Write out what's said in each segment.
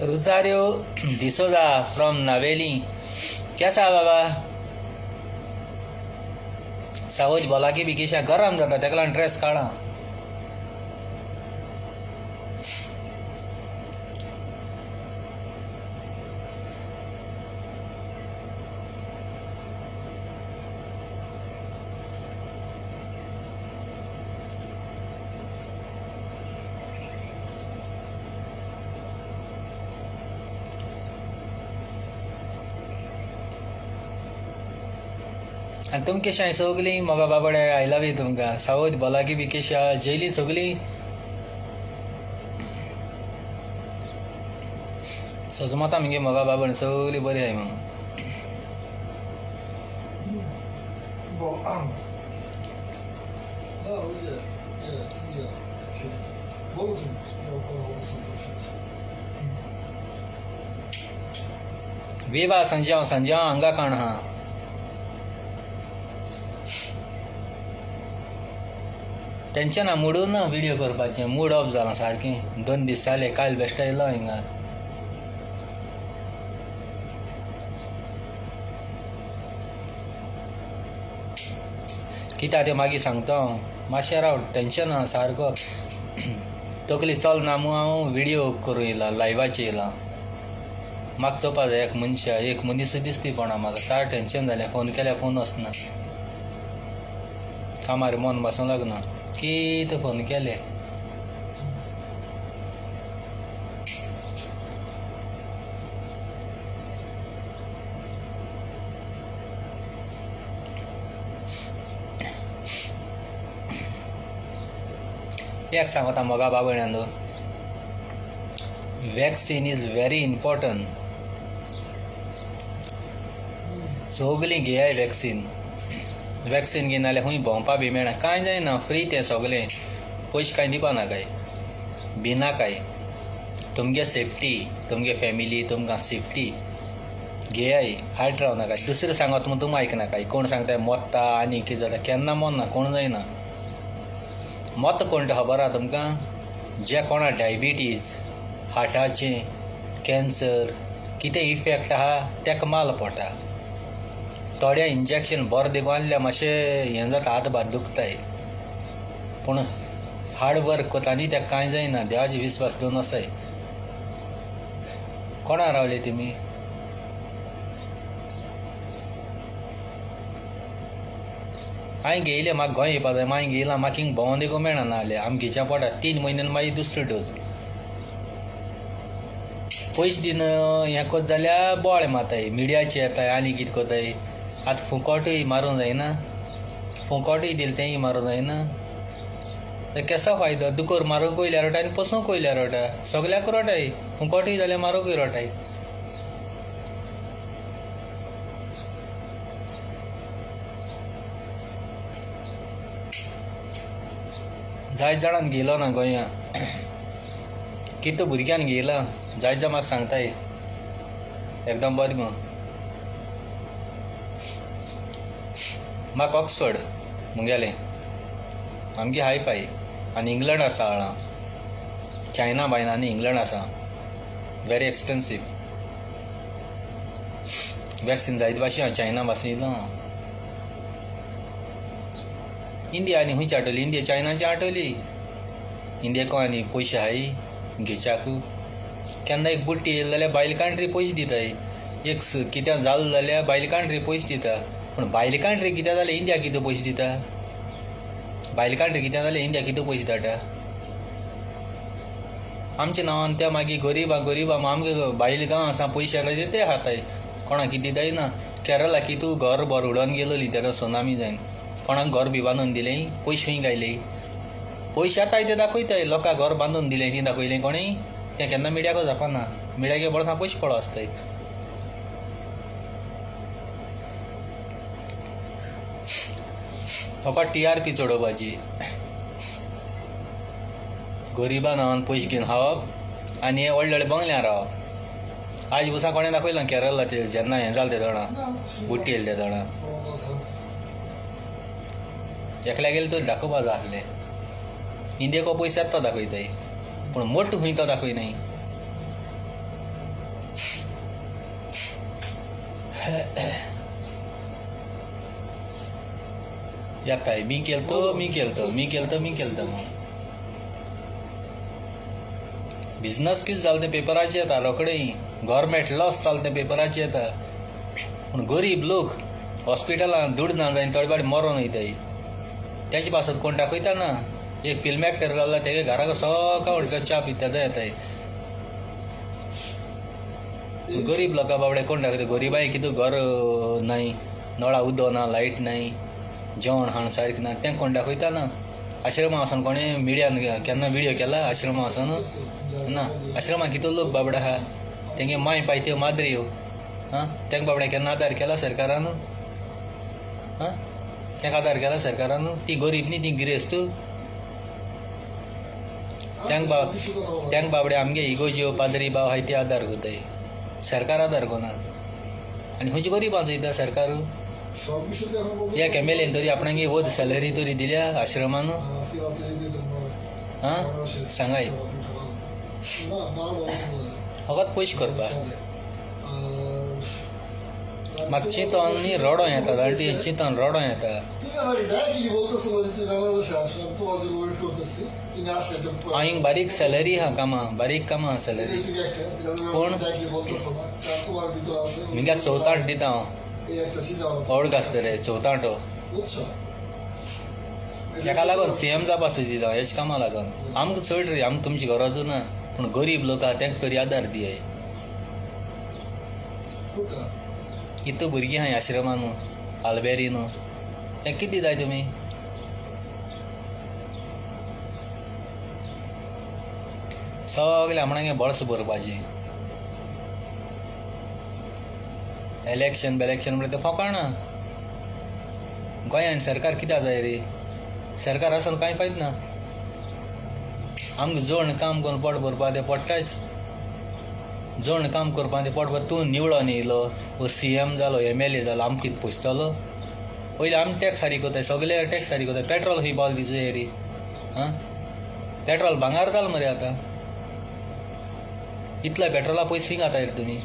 Rosario D'Souza from Naveli. कैसा बाबा? सावज बोला की बिकेशा गरम जाता तेका ड्रेस काढा. आणि तुमकेशा सगलीं मोगा बाबडे आय लव यू तुमकां. सावज बोला की बिकेशा जेली सगलीं सजमता मगे मोगा बाबड सगलीं बरी आय मग. विवा संजय हांगा काण हा. टेंशन मुडून ना व्हिडिओ करपाचें. मूड ऑफ जालां सारकें. 2 दीस जाले काल बेश्टो येयलो हिंगा. कित्या तें मागीर सांगता हांव. मातशें राव टेंशन आहा सारको. तकली चल ना मू हांव व्हिडिओ करूं येयला लायव्हाचेर येयला. म्हाका चोवपा जाय एक मनीस दिसती पडना म्हाका. सार टेंशन जालें. फोन केल्यार फोन वचना. कामार मन बसूं लागना. कितें फोन केले. एक सांगता मोगा बाबड्यांदो. Vaccine is very important. सगलीं घेयाय वॅक्सीन घेवन जाल्यार खूंय भोंवपा बी मेळना. कांय जायना. फ्री तें सगलें. पयशे कांय दिवपा नाकाय. भिनाकाय. तुमगे सेफ्टी तुमगे फॅमिली तुमकां सेफ्टी घेयाय. हायट राव नाका. दुसरें सांगत म्हूण तुमी आयकनाकाय. कोण सांगताय मोत्ता आनी कितें जाता. केन्ना मोन्ना. कोण जायना. मोत्ता कोण तें खबर आहा तुमकां? जे कोणाक डायबिटीज हार्टाचें कॅन्सर कितें इफेक्ट आहा तेका माल पडटा. थोड्या इंजेक्शन बरें देखून आसल्यार मातशें हें जाता. हात भात दुखताय. पूण हार्ड वर्क कोता न्ही तेका कांय जायना. देवाचेर विस्वास दवरून वसाय. कोणा रावले तुमी? हांवें घेयले. म्हाका गोंय येवपा जाय. हांवें घेयलां. म्हाका हिंग भोंवोन देखून मेळना नाजाल्यार. आमी घेवच्या पडटा. 3 म्हयन्यान मागीर दुसरो डोस. पयशे दिन हें कोत जाल्यार बोवाळ मारताय. मिडियाचे येताय आनी कितें कोताय. आतां फुकटूय मारूंक जायना. फुकटूय दिलें तेंय मारूंक जायना. तर केसो फायदो. दुकोर मारूंक वयल्यार रोटा आनी पसूंक वयल्यार रोटा. सगल्याक रोटाय. फुकटूय जाल्यार मारूंकय रोटाय. जायत जाणांन घेयलो ना गोंया. कितें भुरग्यान घेयला. जायत जाण म्हाका सांगताय एकदम बरें गो. म्हाका ऑक्सफर्ड मुगेलें आमगे हाय फाय. आनी इंग्लंड आसा हाळां. चायना बायना आनी इंग्लंड आसा. Very expensive. वॅक्सीन जायत भाशेन हांव चायना पासून येयलो. इंडिया आनी खंयची हाडटली. इंडिया चायनाची हाडटली. इंडियेक आनी पयशे हाय घेवच्याक. केन्ना एक बुट्टी येयली जाल्यार भायले कंट्री पयशे दिताय. एक कित्याक जालें जाल्यार भायले कंट्री पयशे दिता पूण भायले कंट्री कित्याक जाल्यार इंडिया कितें पयशे दिता भायले कंट्री कित्याक जाल्यार इंडिया कितें पयशे धाडटा आमच्या नांवान त्या मागीर गरीब आमगे भायले गांव आसा पयशे येता ते खाताय कोणाक कितें दिताय ना केरला कितू घर भर उडोवन गेलोली तेन्ना सुनामी जायन कोणाक घर बी बांदून दिलें पयशे खंय गायले पयशे येताय ते दाखयताय लोकांक घर बांदून दिलें ती दाखयलें कोणें तें केन्ना मिडियाको जावपाना मिडियागे बोळसां पयशे पडो आसताय फकत TRP चडोवपाची गरिबा नांवान पयशे घेवन खावप आनी हे व्हडले व्हडले बंगल्यार रावप आज दिसा कोणें दाखयलां केरलाचेर जेन्ना हें जालें ते जाणा बुट्टी येयली ते जाणा एकल्या गेले तर दाखोवपा जाय आसलें इंडियेको पयशे येता तो दाखयताय पूण मोट्ट खंय तो दाखयनाय येताय मी केलतो बिझनस कितें जालें तें पेपराचेर येता रोखडें गव्हर्मेंट लॉस जालें तें पेपराचेर येता पूण गरीब लोक हॉस्पिटलांत दूड ना जायन थोडे फावटी मरोन वयताय तेजे पासत कोण दाखयता ना एक फिल्म एक्टर जाल्यार तेगे घराक सकाळ उठता च्या पिता येताय गरीब लोकां बाबडे कोण दाखयता गरीबाय कितें घर नाय नळा उदक ना लायट नाय जेवण खाण सारकें ना तें कोण दाखयता ना आश्रमा वचोन कोणें मिडियान केन्ना विडियो केला आश्रमा वचोन ना आश्रमा कितलो लोक बाबडे आहा तेंगे माय पायत्यो माद्र्यो तेंक बाबडे केन्ना आदार केला सरकारान तेंक आदार केला सरकारान ती गरीब न्ही ती गिरेस्त तेंक बाबडे आमगे इगोज्यो पाद्री बाव आहाय ते आदार करताय सरकार आदार कोना आनी खंयची गरिबां चयता सरकार एक MLA तरी आपणागे वद सॅलरी तरी दिल्या आश्रमान सांगाय फकत पयशे करपा म्हाका चिंतोन न्ही रडो येता जाणटी चिंतोन रडो येता हांवें बारीक सॅलरी आहा बारीक कामां सॅलरी पूण मिग्या 4 दिता हांव ओड घासतले 4 हेका लागून CM जावपा सोदिता हेच कामां लागून आमकां चड रे आमकां तुमची गरज ना पूण गरीब लोक आहा तेंका तरी आदार दियाय कितू भुरगीं आहाय आश्रमान आल्बेरीन तेंका कितें दिताय तुमी सगळे आपणागे बोळस भरपाचें इलेक्शन म्हणटा तें फकाणां गोंयान सरकार कित्याक जाय रे सरकार आसून कांय फायदो ना आमकां जोड काम करून पोट भरपा तें पडटाच जोड काम करपा तें पोट भर तूं निवळोन येयलो वो CM जालो MLA जालो आमकां कितें पोसतलो पयलीं आमी टॅक्स फारीक कोताय सगळे टॅक्स फारीक कोताय पेट्रोल खंय पावल दिसो रे पेट्रोल भांगार जालो मरे आतां इतल्या पेट्रोला पयशे खंय घाताय रे तुमी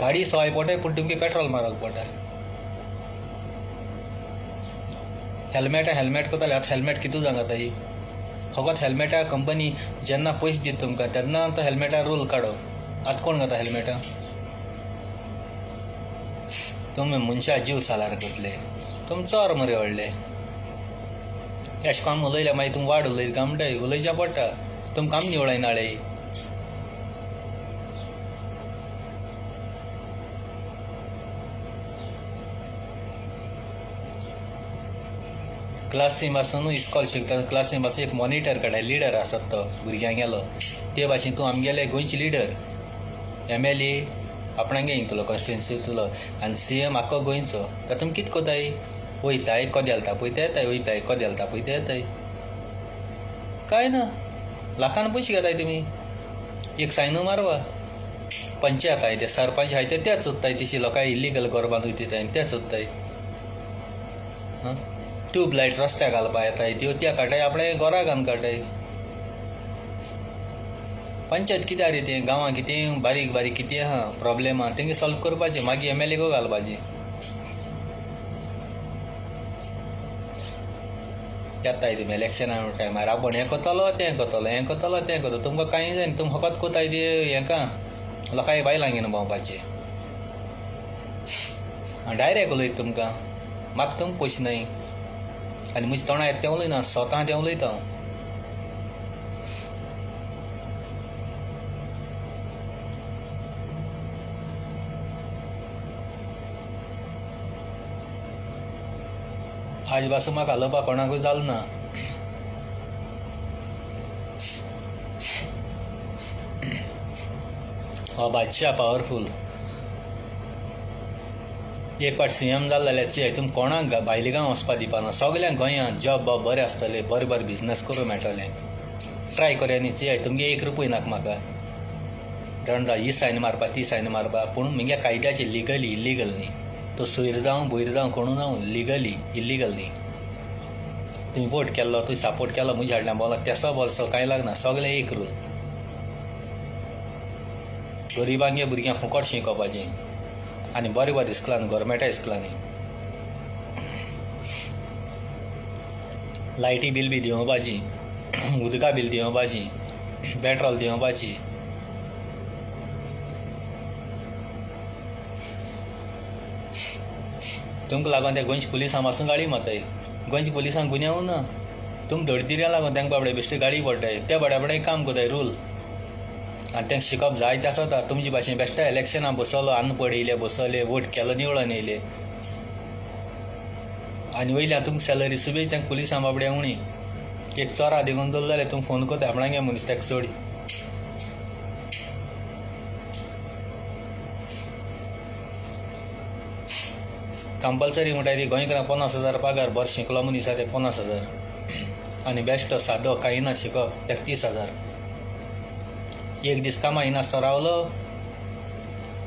गाडी सवाय पडटाय पूण तुमगे पेट्रोल मारग पडटा हेल्मेट कोताले आतां हेल्मेट कितू जाताय फकत हेल्मेटा कंपनी जेन्ना पयशे दिता तुमकां तेन्ना तो हेल्मेटा रूल काडो आतां कोण घाता हेल्मेटा तुमी मनशा जीव सालार करतले तुमी चोर मरे व्हडले एशें कोन्न उलयल्या मागीर तुमी वाड उलयता काय म्हणटाय उलयचें पडटा तुमकां आमी निवळाय नाळे क्लासी पासून इस्कॉल शिकता क्लासी पासून एक मॉनिटर काडाय लिडर आसत तो भुरग्यांक गेलो ते भाशेन तूं आमगेले गोंयचे लिडर MLA आपणागे इंतलो कॉन्स्टिट्युन्सींतलो आनी CM आख्खो गोंयचो तातूंत कितें कोताय वयताय कोदेलता पळय ते येताय वयताय कोदेलता पळय ते येताय कांय ना लाखान पयशे घेताय तुमी एक सायनो मारवा पंचायत आहाय ते सरपंच आहाय तेच सोदताय तेशी लोकांक इल्लीगल घर बांदून दिताय तेच सोदताय ट्यूबलायट रस्त्याक घालपा येताय त्यो त्या काटाय आपणे घरा घालून काटाय पंचायत कितें रे तें गांवां कितें बारीक कितें आहा प्रॉब्लेम आहा तेंगे सॉल्व करपाचें मागीर MLA को घालपाचें येताय तुमी इलेक्शना टायमार आपण हें कोतलो तें कोतलो तुमकां कांय जायना तुमी फकत कोताय हें लोकांय बायलां घेवन भोंवपाचें डायरेक्ट उलयता तुमकां म्हाका तुमकां पयशे नाय आनी म्हजें तोंडां येता तें उलयना स्वता तें उलयता हांव आज पासून म्हाका हालोवपाक कोणाकूय जालें ना हो बादशाह पावरफूल एक पाट CM जालो जाल्यार तुमकां कोणाक भायले गांव वचपा दिवपाना सगळ्यांक गोंयांत जॉब बॉब बरें आसतलें बरें बरें बिजनस करूं मेळटलें ट्राय करूया न्ही तुमगे 1 रुपया नाका म्हाका जाण जा ही सायन मारपा ती सायन मारपा पूण म्हगे कायद्याचें लिगली इल्लीगल न्ही तो सोयर जावं भोयर जावं कोणू जावं लिगली इल्लीगल न्ही तुवें वोट केल्लो तुवें सपोर्ट केलो म्हज्या हाडल्यान बोलाक तेसो बोलसो कांय लागना सगळें एक रूल गरिबांगे भुरग्यांक फुकट शिकोवपाचें आनी बरें बरें इस्कलांनी गव्हर्मेंटा इस्कलांनी लायटी बील बी दिवपाची उदका बील दिवपाची पेट्रोल दिवपाची तुमकां लागून ते गोंयच्या पुलिसां पासून गाडी मारताय गोंयच्या पुलिसांक गुन्यांव ना तुम धडदिऱ्या लागून तांकां बाबडे बेश्टे गाडी पडटाय ते बड्या काम कोताय रूल आनी तांकां शिकप जाय ते आसता तुमचे भाशेन बेश्टे इलेक्शनां बसलो अन्न पडयले बसले वोट केलो निवळून येयले आनी वयल्यान तुमकां सॅलरी सुबेज तांकां पुलिसां बाबड्या उणी एक चोरा दिवून दवरलो जाल्यार तुमी फोन कोता आपणाक गे मनीस ताका सोडी कंपल्सरी म्हणटाय ती गोंयकारांक 50,000 पगार बरो शिकलो मनीस आसा ताका 50,000 आनी बेश्टो सादो कांय ना शिकप ताका 30,000 एक दीस कामां नासतो रावलो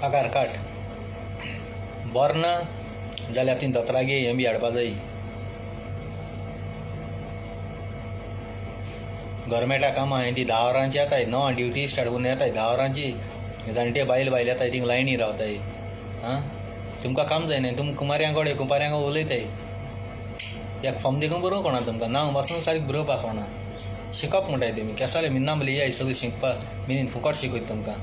पगार काट बरो ना जाल्यार ती दोतोरागे हें बी हाडपा जायी गव्हर्मेंटा कामां हांवें ती 10 वरांची येताय 9 ड्युटी स्टार्ट करून येताय 10 वरांची जाणटे बायल येताय थिंग लायनी रावताय आं तुमकां काम जायना तुमकां कुंपाऱ्यांक उलयताय एक फॉर्म देखून बरोवंक कोणा तुमकां नांव पासून सारकें बरोवपाक कोणा शिकप म्हणटाय तुमी केसाले मिन्नामली या सगळीं शिकपाक मिनीन फुकट शिकयता तुमकां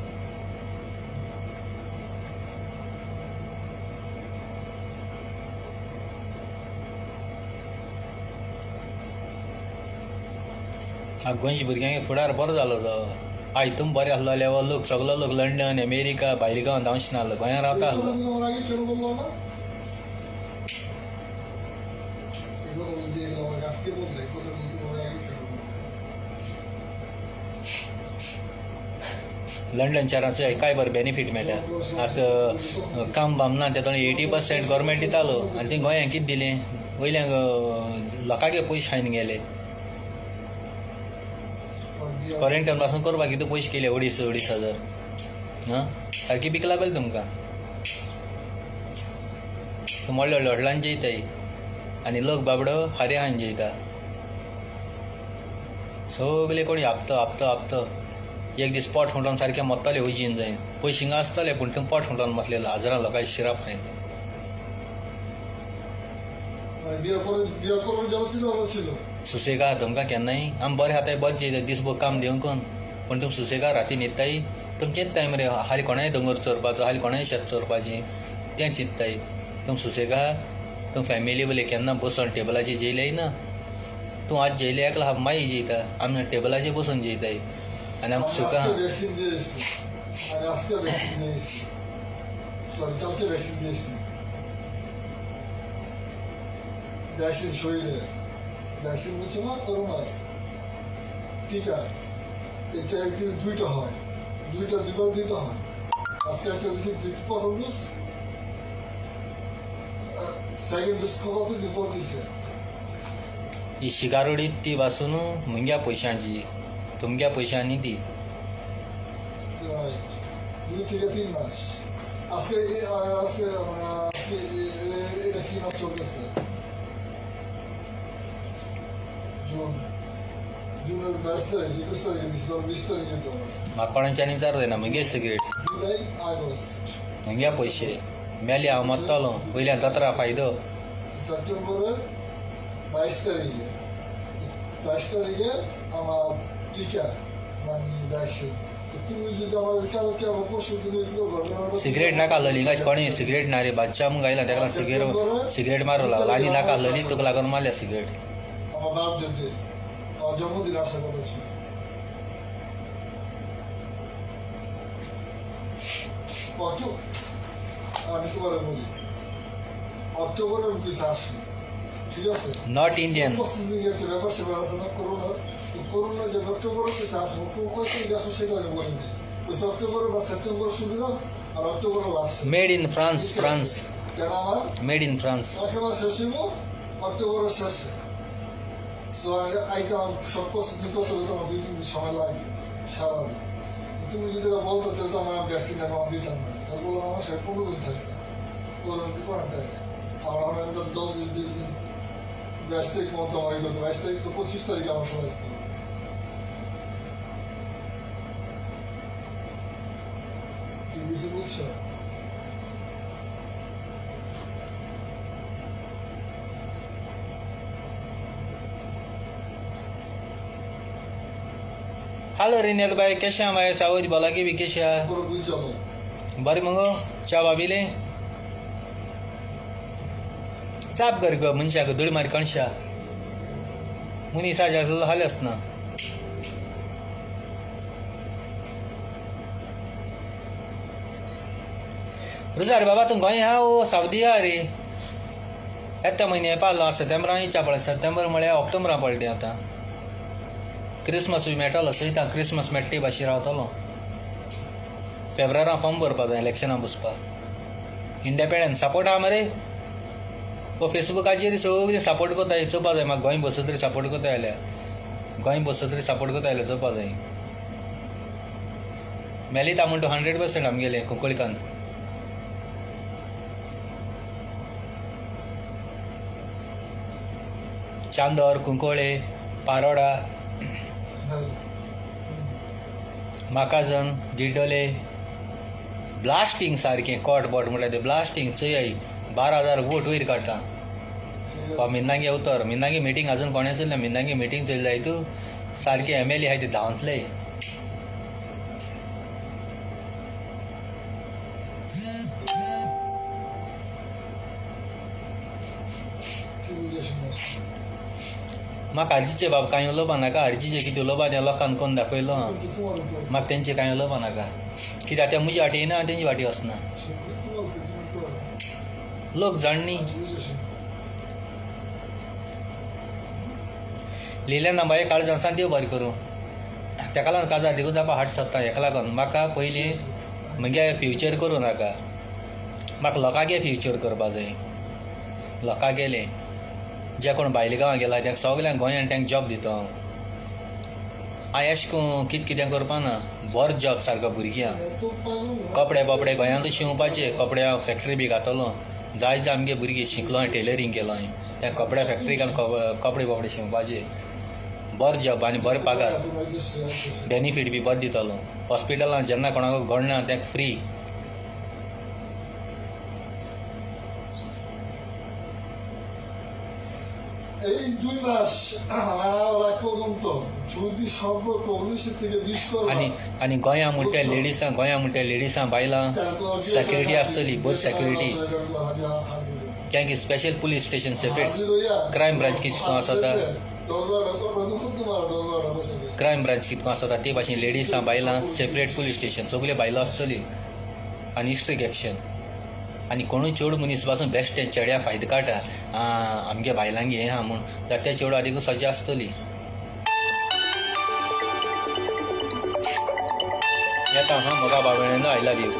हांव गोंयच्या भुरग्यांक फुडार बरो जालो आय तुम बरें आसलो जाल्यार लोक सगलो लोक लंडन अमेरिका भायले गांवांत धांवचे नासलो गोंयांत रावता आसलो लंडन शारांचो काय बरें बेनिफीट मेळटा आतां काम बाम ना तेतून 80% गव्हर्मेंट दितालो आनी ती गोंयांक कितें दिलें वयल्यांक लोकांगे पयशे खायन गेले क्वॉरंटायन पासून करपाक कितें पयशे केले 2,500 हां सारकी बीक लागली तुमकां तुम व्हडल्या व्हडल्या हॉटेलांत जेयताय आनी लोक बाबडो हारे खायन जेयता सगळे कोणी आपतो एक दीस पोट फुटोवन सारकें मोत्ताले उजीन जायन पयशे हिंगा आसतले पूण तुमी पोट फुटोवन बसलेलो हजारां लोकांचे शिराप खायन सुसेगा तुमकां केन्नाय आमी बरें खाताय बरें जेयताय दिसभर काम दिवंकून पूण तुमी सुसेगा राती न्हिदताय तुमचेच टायम रे हालीं कोणाय दोंगर चोरपाचो हालीं कोणाय शेत चोरपाचें तें चिंतताय तुमी सुसेगा तुमी फॅमिली बले केन्ना बसून टेबलाचेर जेयल्याय ना तूं आज जेयले एकला मागीर जेयता आमी टेबलाचेर बसून जेयताय आनी आमकां सुका ভ্যাকসিন শরীরে ভ্যাকসিন হচ্ছে না করোনার টিকা এটা একদিন দুইটা হয় দুইবার দিতে হয় আজকে একটা দিচ্ছি প্রথম ডোজ সেকেন্ড ডোজ কত দিতে দিচ্ছে ही शिगारोडी ती पासून मुंग्या पयशांची तुमग्या पयशांनी ती 2 থেকে 3 মাস আজকে এটা কি মাস চলতেছে জুনের 10 তারিখ 21 তারিখে দিছিল 20 তারিখে তো म्हाका कोणाच्यानी विचार जायना मुगे सिगरेट জুলাই আগস্ট मुंग्या पयशे मेले हांव मरतलो वयल्यान दोतोरा फायदो সেপ্টেম্বরের 22 তারিখে আমার টিকা মানে ভ্যাকসিন तुम्ही जिथे आम्हाला काल केव्हा पशु दिली घटना सिगरेट नाका आसलेली काय कोणी सिगरेट ना रे बादशा म्हणून गायला ताका सिगरेट मारूला आनी नाका आसलेली तुका लागून मारल्या सिगरेट আমার বাপ যেতে আমার জন্মদিন আশা করেছি আমি তোমার বলি অক্টোবরের কিছু আসবে ঠিক আছে নট ইন্ডিয়ান 25 দিন একটা ব্যাপার সেবার আছে না করোনা তো করোনা যে অক্টোবরের কিছু আসবে কয়েকদিন গেছো সেটা আমি বলিনি ওই অক্টোবর বা সেপ্টেম্বর শুরু না আর অক্টোবরের last made in France France কেন আমার মেড ইন ফ্রান্স একেবারে শেষ হইব অক্টোবরের শেষে সো আইকাম সব প্রসেসিং করতে হলে তোমার 2-3 দিন সময় লাগবে স্বাভাবিক তুমি যদি এটা বলতো তাহলে তো আমার ভ্যাকসিন এখন দিতাম না তাহলে বললাম আমার সাথে 15 দিন থাকবে বললাম কি কোয়ারেন্টাইন আমার এখন 10 দিন 20 দিন 22 তারিখ মতো আমার এগুলো 22 তারিখ তো 25 তারিখে আমার সময় কি কিছু বুঝছো हॅलो रिनेल बाई कशा माय सावध बोला की बी कशा পুরো বুঝ চলো बरें मगो च्या बाबिले चाप कर गो मनशाक धूळ मारी कणशा मुनिसाच्या हालेस ना रुजार बाबा तू गोंय हा ओ सावदी हा रे येत्या म्हयन्या पावलो सप्टेंबरां येवच्या पळय सप्टेंबर म्हळ्यार ऑक्टोबरां पडलें आतां क्रिसमस बी मेळटलो चयता क्रिसमस मेळटा भाशेन रावतलो फेब्रुवारां फॉर्म भरपा जाय इलेक्शनां बसपाक इंडिपेंडंट सपोर्ट आहा मरे वो फेसबुकाचेर सगळीं सपोर्ट कोताय चोवपा जाय म्हाका गोंय बसत तरी सपोर्ट कोताय जाल्यार गोंय बसत तरी सपोर्ट कोताय जाल्यार चोवपा जाय मेलिता म्हणटा 100% आमगेले कुंकळकान चांदोर कुंकोळे पारोडा माकाजन गिड्डोले ब्लास्टिंग सारकें कोट बोट म्हणटा तें ब्लास्टिंग चय 12,000 वोट वयर काडटा मिनांगी उतर मिनांगी मिटींग आजून कोणें चल्लें मिनांगी मिटींग चली जाय तूं सारकें MLA आहाय ते धांवतले म्हाका हरजीचे बाब कांय उलोवपा नाका हरजीचे कितें उलोवपा तें लोकांक कोन्न दाखयलो म्हाका तेंचे कांय उलोवपा नाका कित्याक ते म्हजी वाटी येना तेंची वाटी वचना लोक जाणनी लिहिल्या ना बाये काळजांसान देव बरें करूं तेका लागून काजार देखून जावपा हार्ट सोदता हेका लागून म्हाका पयलीं म्हगे फ्युचर करूं नाका म्हाका लोकांगे फ्युचर करपा जाय लोकांक गेले जे कोण भायले गांवां गेला तांकां सगल्यांक गोंयांत तांकां जॉब दिता हांव अशें करून कितें करपा ना बरो जॉब सारको भुरग्यांक कपडे बपडे गोंयांतूच शिंवपाचे कपडे हांव फॅक्टरी बी घातलो जाय जाय आमगे भुरगीं शिकलो हांवें टेलरींग केलो हांवें त्या कपड्या फॅक्टरी घालून कपडे बपडे शिंवपाचे बरो जॉब आनी बरो पगार बेनिफीट बी बरो दितलो हॉस्पिटलांत जेन्ना कोणाक घडना तांकां फ्री এই 2 মাস আমার পর্যন্ত যদি সম্পর্ক 19 থেকে 20 করব आनी गोंया म्हणटा लेडिसां बायलां सेक्युरिटी आसतली बोथ सेक्युरिटी तांकां special police station separate crime branch कितको आसता क्रायम ब्रांच कितको आसता ते भाशेन लेडिसां बायलां सेपरेट पुलीस स्टेशन सगळ्यो बायलो आसतली आनी स्ट्रिक्ट एक्शन आनी कोणूय चेडूं मनीस पासून बेश्टे चेड्या फायदो काडटा आमगे बायलांगे हें आहा म्हूण जाल्यार त्या चेडूं आदीक सजा आसतली येता हां मोगा बाबा आय लव यू